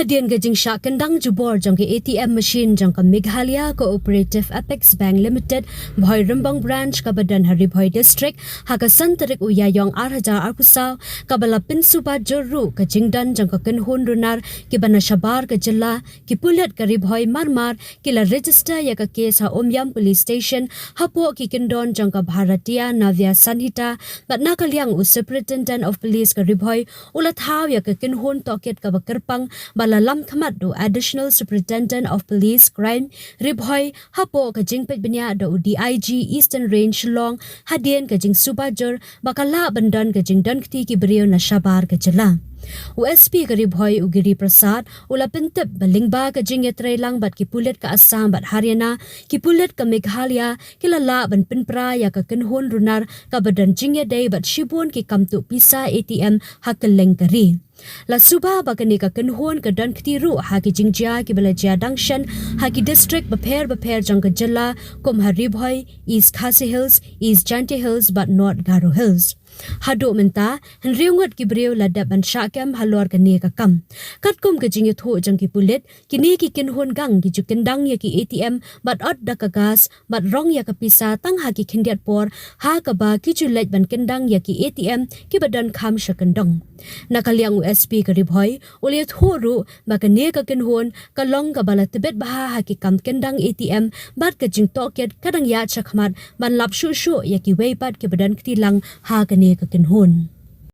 Hadian gajing shah kendang jubor jong ke ATM machine jong ka Meghalaya Cooperative Apex Bank Limited Bhoirymbong branch ka badan hari Bhoi district ha ka santarik uyayong 8,000 arpusaw ka bala pinsuba jorru ka jingdan jong ka kynhun runar ki bana shabar ka jilla ki Pulit ka Bhoi marmar ki la register ya ka case ha Omyam police station hapo ki kindon jong ka Bharatiya Navya Sanhita bat nakaliang superintendent of police ka Bhoi ulat haw ya ka kynhun toket ka bakerpang balalam khamat do additional superintendent of police crime Bhoi hapo ka jingpet benya do DIG Eastern Range Shillong hadien ka jing subajor bakala bandan ka jing dan kti ki brio na shabar ka jala USP ka Bhoi ugiri prasad ula pintip balingba ka jing yatrelang bat ki Pulit ka Assam bat Haryana ki Pulit ka Meghalaya kilala ban Pynpra ya ka kynhun runar ka badan jing day bat shibun ki kynthup pisa ATM hakeleng kari La suba bagani ka kynhun ka dan ktiru ha ki jingjia ki balaja dangshan ha ki district baper jang ka jilla kum Bhoi East Khasi Hills East Janti Hills but not Garo Hills hadu menta henriungot ki breu ladap ban syakam halor ka ne ka kam katkum ka jing tho jang ki Pulit kini ki kynhun gang ki jukendang ya ki ATM but od da ka gas but rong ya ka pisa tang ha ki khindiat por ha ka ba ki julaj ban kendang ya ki ATM ki badan kham shakandong nakaliang USP ka Bhoi uliat horu ba ka ne ka kynhun ka long ka bala tibet ba ha ki kam kendang ATM bat ka jing toket kadang ya chakmat ban lap shu ya ki weipat ki badan ktilang ha ka ne ka kynhun